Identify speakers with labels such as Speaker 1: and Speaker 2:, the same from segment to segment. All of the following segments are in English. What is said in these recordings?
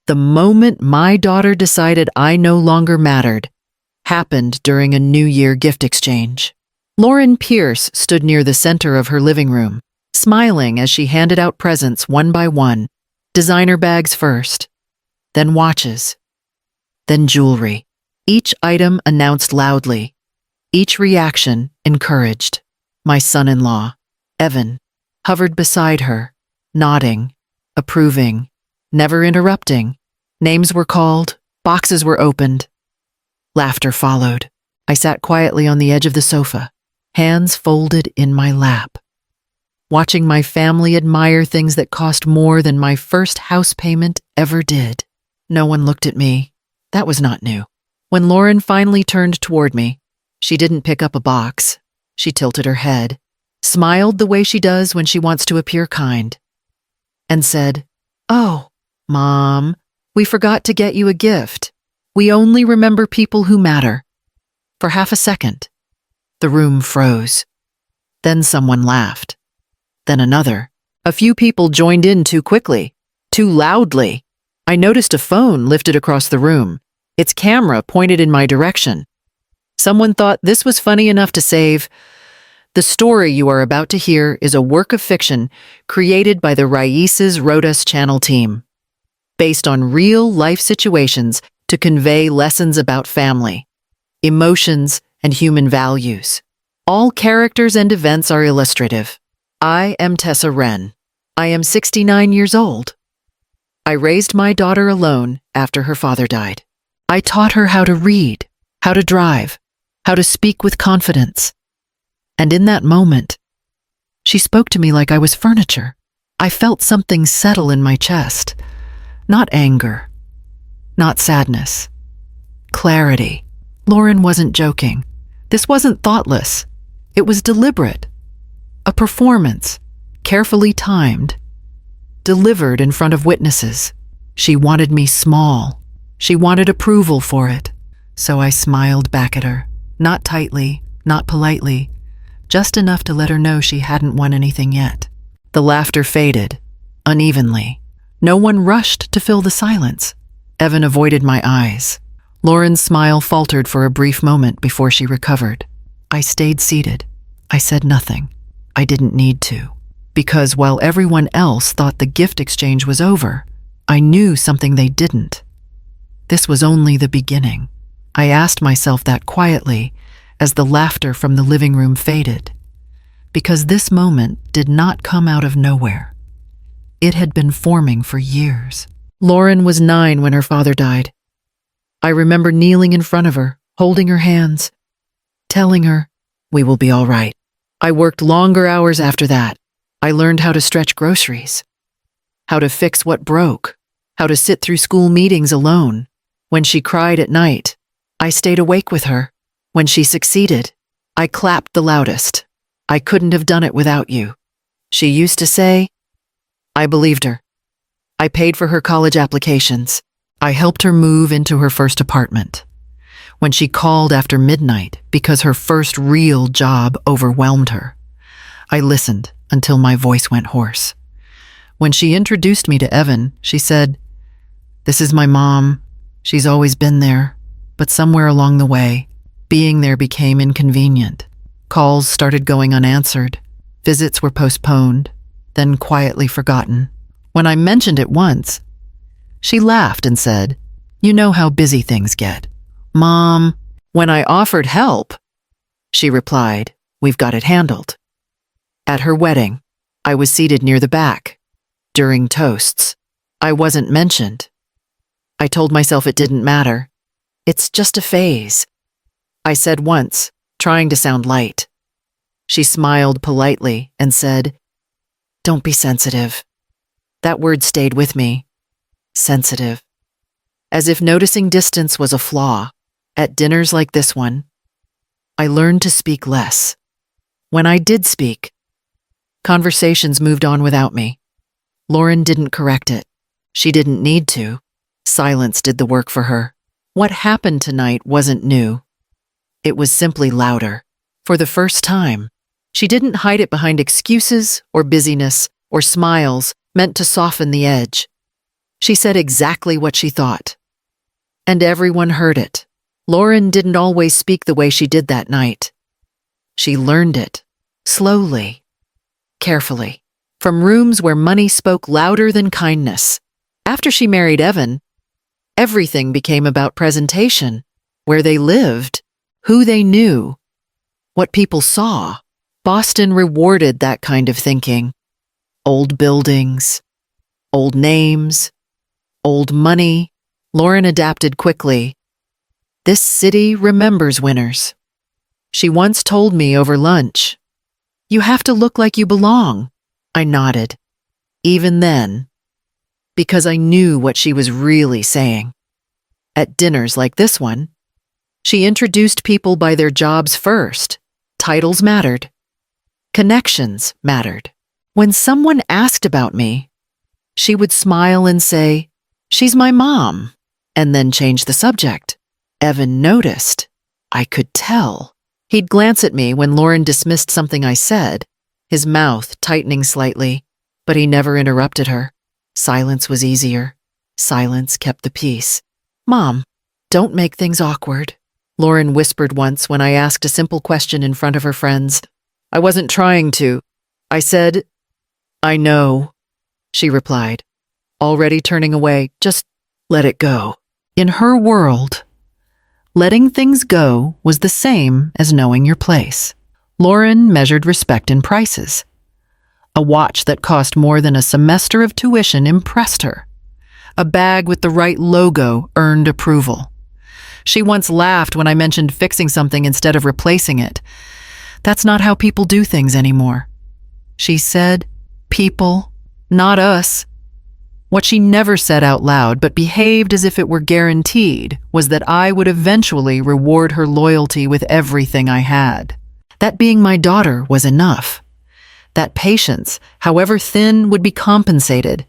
Speaker 1: The moment my daughter decided I no longer mattered happened during a New Year gift exchange. Lauren Pierce stood near the center of her living room, smiling as she handed out presents one by one, designer bags first, then watches, then jewelry. Each item announced loudly, each reaction encouraged. My son-in-law, Evan, hovered beside her, nodding, approving, never interrupting. Names were called, boxes were opened. Laughter followed. I sat quietly on the edge of the sofa, hands folded in my lap, watching my family admire things that cost more than my first house payment ever did. No one looked at me. That was not new. When Lauren finally turned toward me, she didn't pick up a box. She tilted her head, smiled the way she does when she wants to appear kind, and said, "Oh, Mom, we forgot to get you a gift. We only remember people who matter." For half a second, the room froze. Then someone laughed. Then another. A few people joined in too quickly, too loudly. I noticed a phone lifted across the room, its camera pointed in my direction. Someone thought this was funny enough to save. The story you are about to hear is a work of fiction created by the Raices Wrote Us channel team, based on real-life situations to convey lessons about family, emotions, and human values. All characters and events are illustrative. I am Tessa Wren. I am 69 years old. I raised my daughter alone after her father died. I taught her how to read, how to drive, how to speak with confidence. And in that moment, she spoke to me like I was furniture. I felt something settle in my chest. Not anger, not sadness, clarity. Lauren wasn't joking. This wasn't thoughtless. It was deliberate. A performance, carefully timed, delivered in front of witnesses. She wanted me small. She wanted approval for it. So I smiled back at her, not tightly, not politely, just enough to let her know she hadn't won anything yet. The laughter faded, unevenly. No one rushed to fill the silence. Evan avoided my eyes. Lauren's smile faltered for a brief moment before she recovered. I stayed seated. I said nothing. I didn't need to. Because while everyone else thought the gift exchange was over, I knew something they didn't. This was only the beginning. I asked myself that quietly as the laughter from the living room faded. Because this moment did not come out of nowhere. It had been forming for years. Lauren was 9 when her father died. I remember kneeling in front of her, holding her hands, telling her, "We will be all right." I worked longer hours after that. I learned how to stretch groceries, how to fix what broke, how to sit through school meetings alone. When she cried at night, I stayed awake with her. When she succeeded, I clapped the loudest. "I couldn't have done it without you," she used to say. I believed her. I paid for her college applications. I helped her move into her first apartment. When she called after midnight because her first real job overwhelmed her, I listened until my voice went hoarse. When she introduced me to Evan, she said, "This is my mom. She's always been there, but somewhere along the way, being there became inconvenient. Calls started going unanswered. Visits were postponed, then quietly forgotten. When I mentioned it once, she laughed and said, 'You know how busy things get, Mom.' When I offered help, she replied, 'We've got it handled.' At her wedding, I was seated near the back. During toasts, I wasn't mentioned. I told myself it didn't matter. It's just a phase. I said once, trying to sound light. She smiled politely and said, 'Don't be sensitive.' That word stayed with me. Sensitive. As if noticing distance was a flaw. At dinners like this one, I learned to speak less. When I did speak, conversations moved on without me. Lauren didn't correct it. She didn't need to. Silence did the work for her. What happened tonight wasn't new. It was simply louder. For the first time, she didn't hide it behind excuses or busyness or smiles meant to soften the edge. She said exactly what she thought. And everyone heard it. Lauren didn't always speak the way she did that night. She learned it, slowly, carefully, from rooms where money spoke louder than kindness. After she married Evan, everything became about presentation, where they lived, who they knew, what people saw. Boston rewarded that kind of thinking. Old buildings, old names, old money. Lauren adapted quickly. This city remembers winners. She once told me over lunch, "You have to look like you belong." I nodded. Even then, because I knew what she was really saying. At dinners like this one, she introduced people by their jobs first. Titles mattered. Connections mattered. When someone asked about me, she would smile and say, "She's my mom," and then change the subject. Evan noticed. I could tell. He'd glance at me when Lauren dismissed something I said, his mouth tightening slightly, but he never interrupted her. Silence was easier. Silence kept the peace. "Mom, don't make things awkward," Lauren whispered once when I asked a simple question in front of her friends. I wasn't trying to. I said, "I know," she replied, already turning away. "Just let it go." In her world, letting things go was the same as knowing your place. Lauren measured respect in prices. A watch that cost more than a semester of tuition impressed her. A bag with the right logo earned approval. She once laughed when I mentioned fixing something instead of replacing it. That's not how people do things anymore. She said, "People, not us." What she never said out loud, but behaved as if it were guaranteed, was that I would eventually reward her loyalty with everything I had. That being my daughter was enough. That patience, however thin, would be compensated.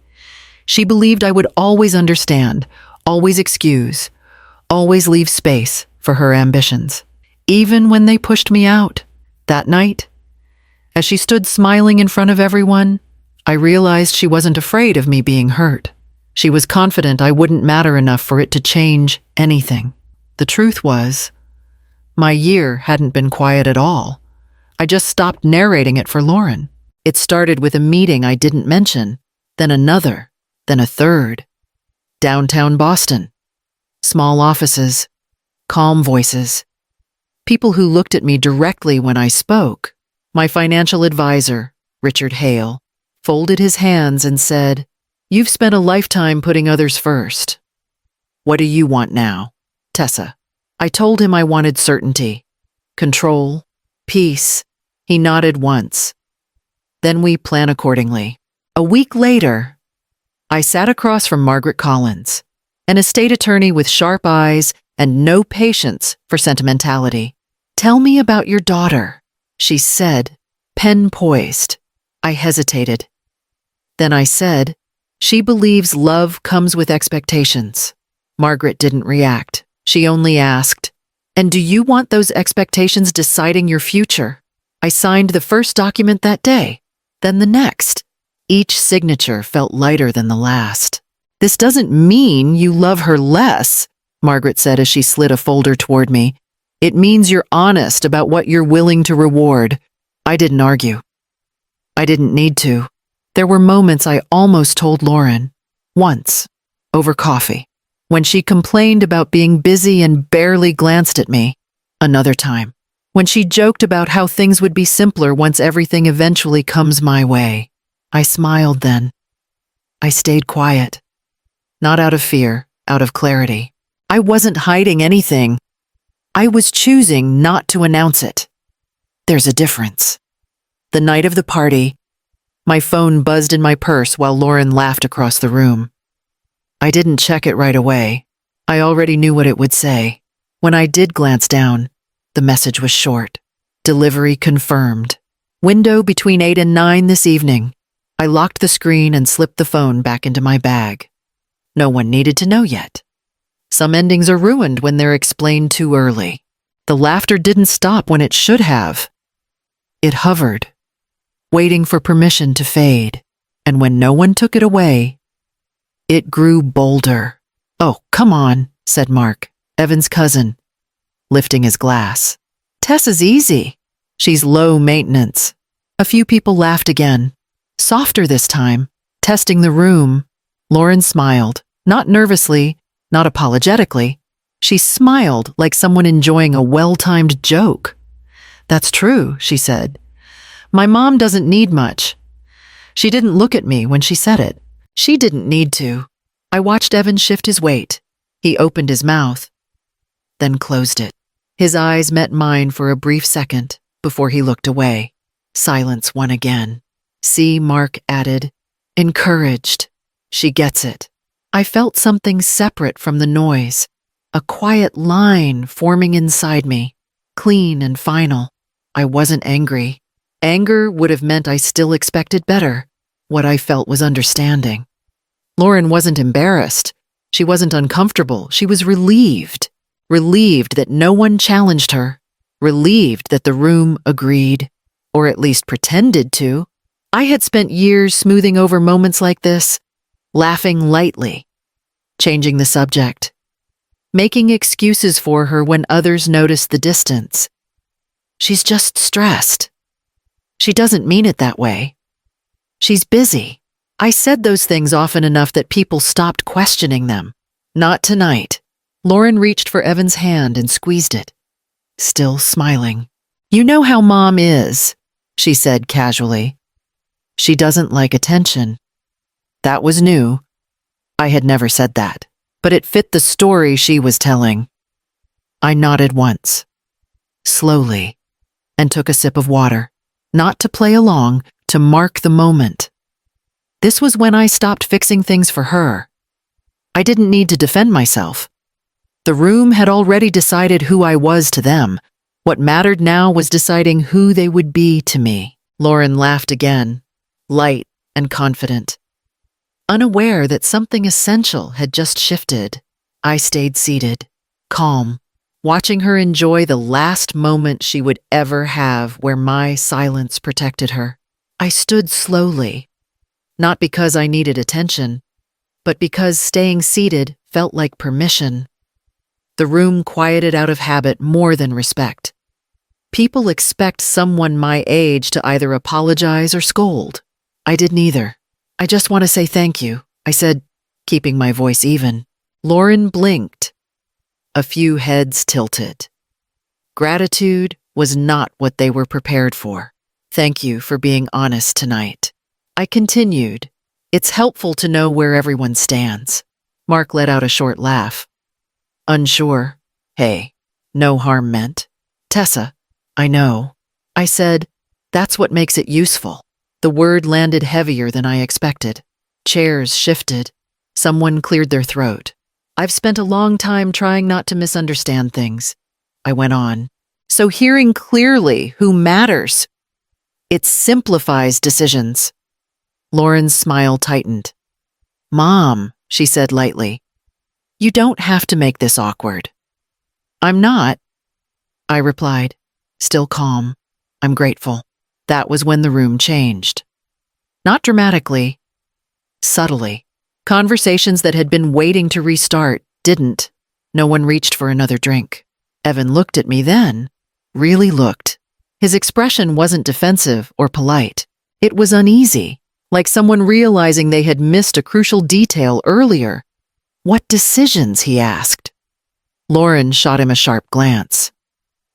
Speaker 1: She believed I would always understand, always excuse, always leave space for her ambitions, even when they pushed me out. That night, as she stood smiling in front of everyone, I realized she wasn't afraid of me being hurt. She was confident I wouldn't matter enough for it to change anything. The truth was, my year hadn't been quiet at all. I just stopped narrating it for Lauren. It started with a meeting I didn't mention, then another, then a third. Downtown Boston. Small offices, calm voices. People who looked at me directly when I spoke. My financial advisor, Richard Hale, folded his hands and said, "You've spent a lifetime putting others first. What do you want now, Tessa?" I told him I wanted certainty, control, peace. He nodded once. Then we plan accordingly. A week later, I sat across from Margaret Collins, an estate attorney with sharp eyes and no patience for sentimentality. "Tell me about your daughter," she said, pen poised. I hesitated. Then I said, "She believes love comes with expectations." Margaret didn't react. She only asked, "And do you want those expectations deciding your future?" I signed the first document that day, then the next. Each signature felt lighter than the last. "This doesn't mean you love her less," Margaret said as she slid a folder toward me. "It means you're honest about what you're willing to reward." I didn't argue. I didn't need to. There were moments I almost told Lauren. Once, over coffee, when she complained about being busy and barely glanced at me. Another time, when she joked about how things would be simpler once everything eventually comes my way. I smiled then. I stayed quiet. Not out of fear, out of clarity. I wasn't hiding anything. I was choosing not to announce it. There's a difference. The night of the party, my phone buzzed in my purse while Lauren laughed across the room. I didn't check it right away. I already knew what it would say. When I did glance down, the message was short. Delivery confirmed. Window between 8 and 9 this evening. I locked the screen and slipped the phone back into my bag. No one needed to know yet. Some endings are ruined when they're explained too early. The laughter didn't stop when it should have. It hovered, waiting for permission to fade, and when no one took it away, It grew bolder. "Oh, come on," said Mark, Evan's cousin, lifting his glass. "Tessa's easy. She's low maintenance." A few people laughed again, softer this time, testing the room. Lauren smiled, not nervously, not apologetically. She smiled like someone enjoying a well-timed joke. "That's true," she said. "My mom doesn't need much." She didn't look at me when she said it. She didn't need to. I watched Evan shift his weight. He opened his mouth, then closed it. His eyes met mine for a brief second before he looked away. Silence won again. "See," Mark added, encouraged. "She gets it." I felt something separate from the noise, a quiet line forming inside me, clean and final. I wasn't angry. Anger would have meant I still expected better. What I felt was understanding. Lauren wasn't embarrassed. She wasn't uncomfortable. She was relieved. Relieved that no one challenged her. Relieved that the room agreed, or at least pretended to. I had spent years smoothing over moments like this, laughing lightly, changing the subject, making excuses for her when others noticed the distance. "She's just stressed. She doesn't mean it that way. She's busy." I said those things often enough that people stopped questioning them. Not tonight. Lauren reached for Evan's hand and squeezed it, still smiling. "You know how Mom is," she said casually. "She doesn't like attention." That was new. I had never said that, but it fit the story she was telling. I nodded once, slowly, and took a sip of water, not to play along, to mark the moment. This was when I stopped fixing things for her. I didn't need to defend myself. The room had already decided who I was to them. What mattered now was deciding who they would be to me. Lauren laughed again, light and confident. Unaware that something essential had just shifted, I stayed seated, calm, watching her enjoy the last moment she would ever have where my silence protected her. I stood slowly, not because I needed attention, but because staying seated felt like permission. The room quieted out of habit more than respect. People expect someone my age to either apologize or scold. I did neither. "I just want to say thank you," I said, keeping my voice even. Lauren blinked. A few heads tilted. Gratitude was not what they were prepared for. "Thank you for being honest tonight." I continued. "It's helpful to know where everyone stands." Mark let out a short laugh. "Unsure. Hey, no harm meant." "Tessa, I know." I said, "That's what makes it useful." The word landed heavier than I expected. Chairs shifted. Someone cleared their throat. "I've spent a long time trying not to misunderstand things," I went on. "So hearing clearly who matters, it simplifies decisions." Lauren's smile tightened. "Mom," she said lightly, "you don't have to make this awkward." "I'm not," I replied, still calm. "I'm grateful." That was when the room changed. Not dramatically, subtly. Conversations that had been waiting to restart didn't. No one reached for another drink. Evan looked at me then, really looked. His expression wasn't defensive or polite. It was uneasy, like someone realizing they had missed a crucial detail earlier. "What decisions?" he asked. Lauren shot him a sharp glance.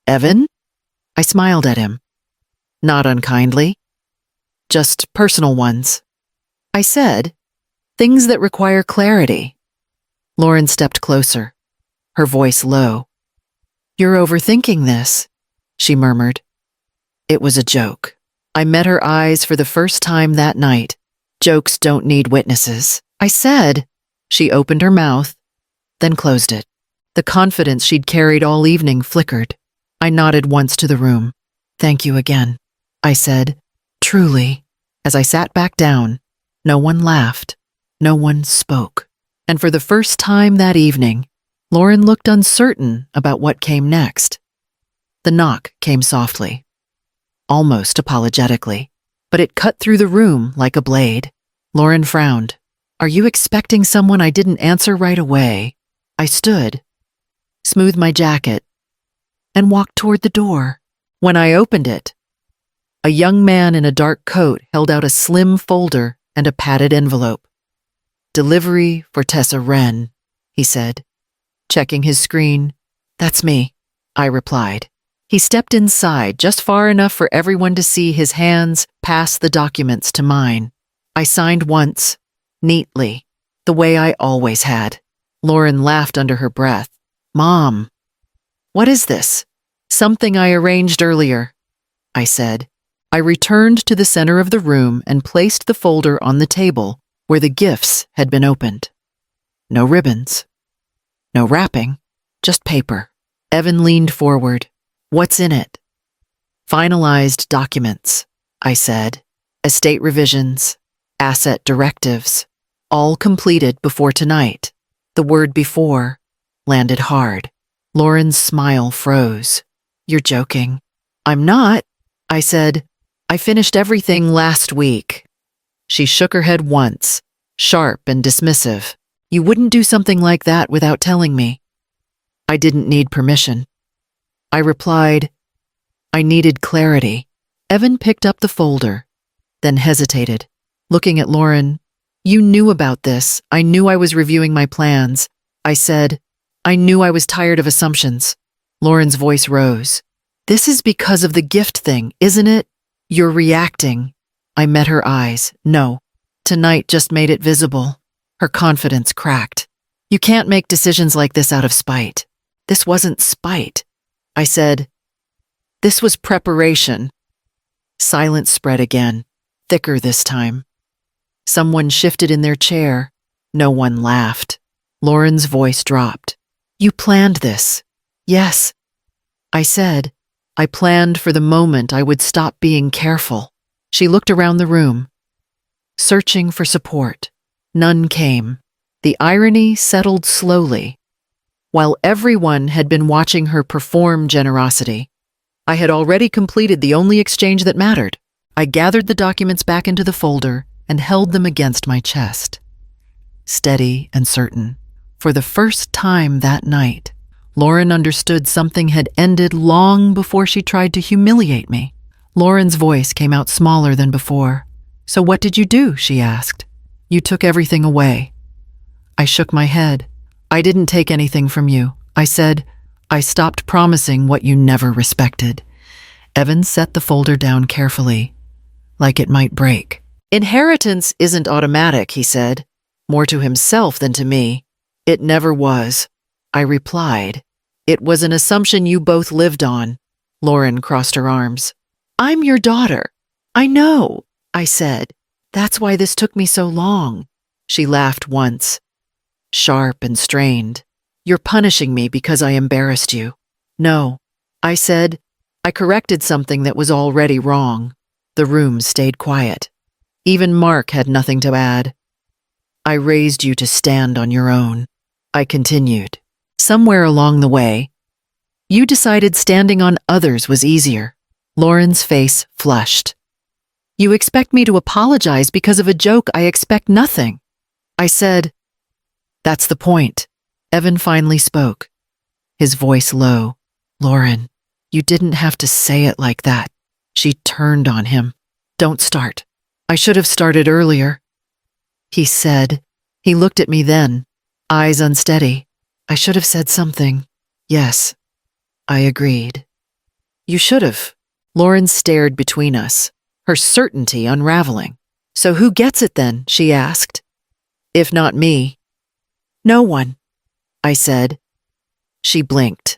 Speaker 1: "Evan?" I smiled at him. Not unkindly. "Just personal ones." I said, "Things that require clarity." Lauren stepped closer, her voice low. "You're overthinking this," she murmured. It was a joke. I met her eyes for the first time that night. Jokes don't need witnesses. I said. She opened her mouth, then closed it. The confidence she'd carried all evening flickered. I nodded once to the room. "Thank you again," I said, truly. As I sat back down, no one laughed, no one spoke. And for the first time that evening, Lauren looked uncertain about what came next. The knock came softly, almost apologetically, but it cut through the room like a blade. Lauren frowned. Are you expecting someone? I didn't answer right away. I stood, smoothed my jacket, and walked toward the door. When I opened it, a young man in a dark coat held out a slim folder and a padded envelope. "Delivery for Tessa Wren," he said, checking his screen. "That's me," I replied. He stepped inside just far enough for everyone to see his hands pass the documents to mine. I signed once, neatly, the way I always had. Lauren laughed under her breath. "Mom, what is this?" "Something I arranged earlier," I said. I returned to the center of the room and placed the folder on the table where the gifts had been opened. No ribbons, no wrapping, just paper. Evan leaned forward. "What's in it?" "Finalized documents," I said. "Estate revisions, asset directives, all completed before tonight." The word "before" landed hard. Lauren's smile froze. "You're joking." "I'm not," I said. "I finished everything last week." She shook her head once, sharp and dismissive. "You wouldn't do something like that without telling me." "I didn't need permission," I replied. "I needed clarity." Evan picked up the folder, then hesitated, looking at Lauren. "You knew about this. I knew I was reviewing my plans." I said. "I knew I was tired of assumptions." Lauren's voice rose. "This is because of the gift thing, isn't it? You're reacting." I met her eyes. "No. Tonight just made it visible." Her confidence cracked. "You can't make decisions like this out of spite." "This wasn't spite," I said. "This was preparation." Silence spread again, thicker this time. Someone shifted in their chair. No one laughed. Lauren's voice dropped. "You planned this." "Yes," I said. "I planned for the moment I would stop being careful." She looked around the room, searching for support. None came. The irony settled slowly. While everyone had been watching her perform generosity, I had already completed the only exchange that mattered. I gathered the documents back into the folder and held them against my chest. Steady and certain. For the first time that night, Lauren understood something had ended long before she tried to humiliate me. Lauren's voice came out smaller than before. "So what did you do?" she asked. "You took everything away." I shook my head. "I didn't take anything from you," I said. "I stopped promising what you never respected." Evan set the folder down carefully, like it might break. "Inheritance isn't automatic," he said, more to himself than to me. "It never was," I replied. "It was an assumption you both lived on." Lauren crossed her arms. "I'm your daughter." "I know," I said. "That's why this took me so long." She laughed once, sharp and strained. "You're punishing me because I embarrassed you." "No," I said. "I corrected something that was already wrong." The room stayed quiet. Even Mark had nothing to add. "I raised you to stand on your own," I continued. "Somewhere along the way, you decided standing on others was easier." Lauren's face flushed. "You expect me to apologize because of a joke? I expect nothing." I said. "That's the point." Evan finally spoke, his voice low. "Lauren, you didn't have to say it like that." She turned on him. "Don't start." "I should have started earlier," he said. He looked at me then, eyes unsteady. "I should have said something." "Yes," I agreed. "You should have." Lauren stared between us, her certainty unraveling. "So who gets it then?" she asked. "If not me." "No one," I said. She blinked.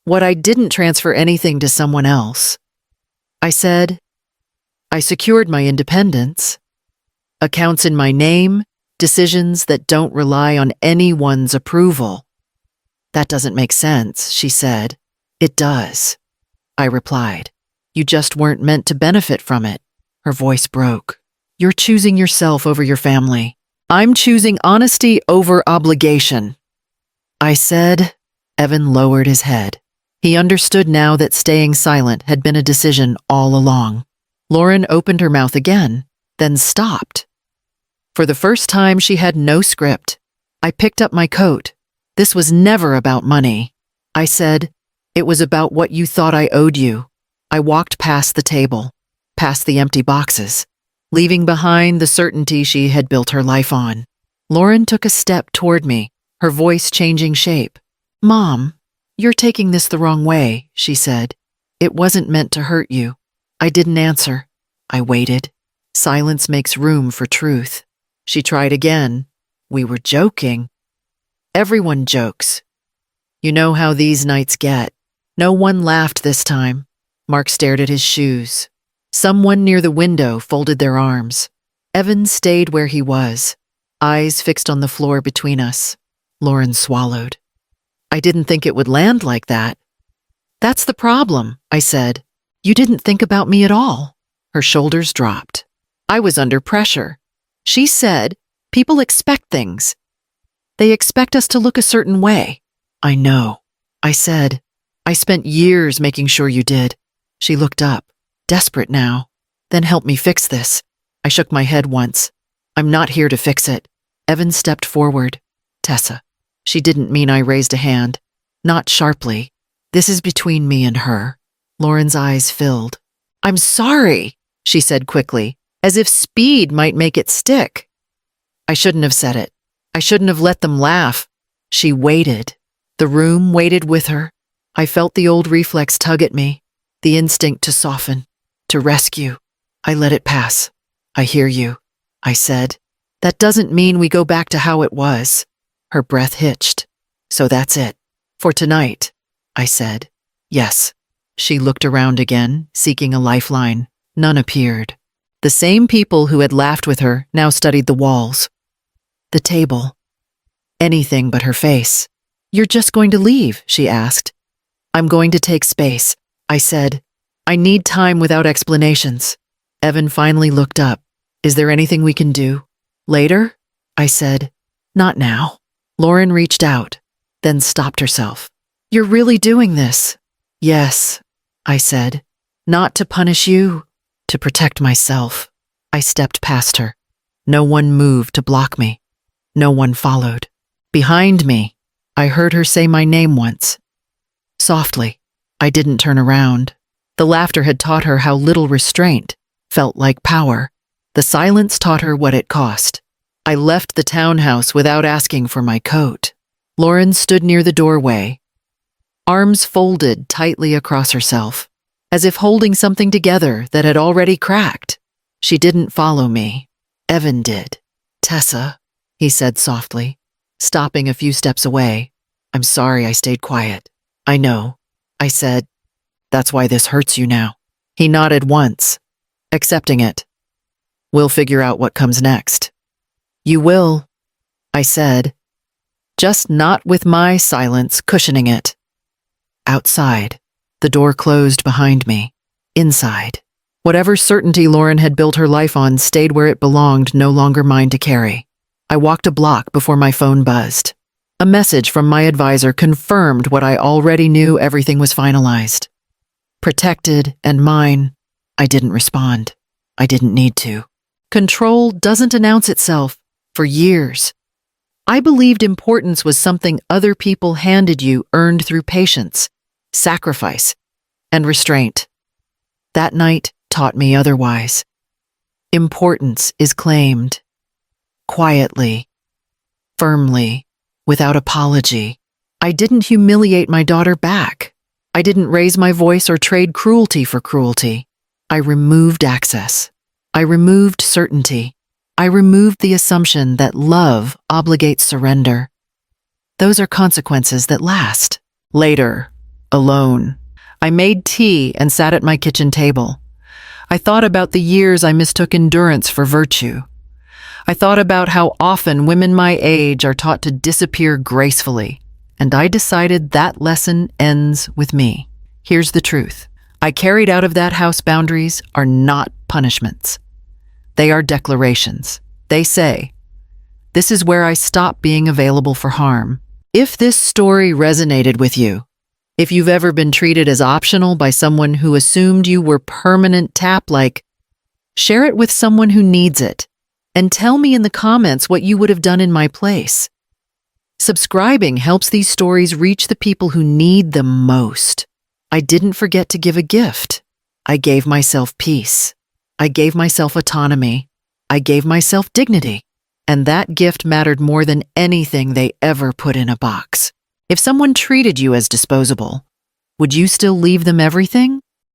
Speaker 1: "What, I didn't transfer anything to someone else?" I said. "I secured my independence. Accounts in my name, decisions that don't rely on anyone's approval." "That doesn't make sense," she said. "It does," I replied. "You just weren't meant to benefit from it." Her voice broke. "You're choosing yourself over your family. I'm choosing honesty over obligation." I said. Evan lowered his head. He understood now that staying silent had been a decision all along. Lauren opened her mouth again, then stopped. For the first time, she had no script. I picked up my coat. This was never about money. I said, it was about what you thought I owed you. I walked past the table, past the empty boxes, leaving behind the certainty she had built her life on. Lauren took a step toward me, her voice changing shape. Mom, you're taking this the wrong way, she said. It wasn't meant to hurt you. I didn't answer. I waited. Silence makes room for truth. She tried again. We were joking. Everyone jokes. You know how these nights get. No one laughed this time. Mark stared at his shoes. Someone near the window folded their arms. Evan stayed where he was, eyes fixed on the floor between us. Lauren swallowed. I didn't think it would land like that. That's the problem, I said. You didn't think about me at all. Her shoulders dropped. I was under pressure. She said, people expect things. They expect us to look a certain way. I know. I said, I spent years making sure you did. She looked up, desperate now. Then help me fix this. I shook my head once. I'm not here to fix it. Evan stepped forward. Tessa. She didn't mean I raised a hand. Not sharply. This is between me and her. Lauren's eyes filled. I'm sorry, she said quickly, as if speed might make it stick. I shouldn't have said it. I shouldn't have let them laugh. She waited. The room waited with her. I felt the old reflex tug at me, the instinct to soften, to rescue. I let it pass. I hear you, I said. That doesn't mean we go back to how it was. Her breath hitched. So that's it. For tonight, I said. Yes. She looked around again, seeking a lifeline. None appeared. The same people who had laughed with her now studied the walls. The table. Anything but her face. You're just going to leave, she asked. I'm going to take space, I said. I need time without explanations. Evan finally looked up. Is there anything we can do? Later? I said. Not now. Lauren reached out, then stopped herself. You're really doing this? Yes, I said. Not to punish you, to protect myself. I stepped past her. No one moved to block me. No one followed. Behind me, I heard her say my name once. Softly. I didn't turn around. The laughter had taught her how little restraint felt like power. The silence taught her what it cost. I left the townhouse without asking for my coat. Lauren stood near the doorway, arms folded tightly across herself, as if holding something together that had already cracked. She didn't follow me. Evan did. Tessa, he said softly, stopping a few steps away. I'm sorry I stayed quiet. I know, I said. That's why this hurts you now. He nodded once, accepting it. We'll figure out what comes next. You will, I said, just not with my silence cushioning it. Outside, the door closed behind me. Inside, whatever certainty Lauren had built her life on stayed where it belonged, no longer mine to carry. I walked a block before my phone buzzed. A message from my advisor confirmed what I already knew. Everything was finalized. Protected and mine. I didn't respond. I didn't need to. Control doesn't announce itself. For years, I believed importance was something other people handed you, earned through patience, sacrifice, and restraint. That night taught me otherwise. Importance is claimed. Quietly, firmly, without apology. I didn't humiliate my daughter back. I didn't raise my voice or trade cruelty for cruelty. I removed access. I removed certainty. I removed the assumption that love obligates surrender. Those are consequences that last. Later, alone, I made tea and sat at my kitchen table. I thought about the years I mistook endurance for virtue. I thought about how often women my age are taught to disappear gracefully, and I decided that lesson ends with me. Here's the truth. I carried out of that house boundaries are not punishments. They are declarations. They say, this is where I stop being available for harm. If this story resonated with you, if you've ever been treated as optional by someone who assumed you were permanent tap-like, share it with someone who needs it. And tell me in the comments what you would have done in my place. Subscribing helps these stories reach the people who need them most. I didn't forget to give a gift. I gave myself peace. I gave myself autonomy. I gave myself dignity. And that gift mattered more than anything they ever put in a box. If someone treated you as disposable, would you still leave them everything?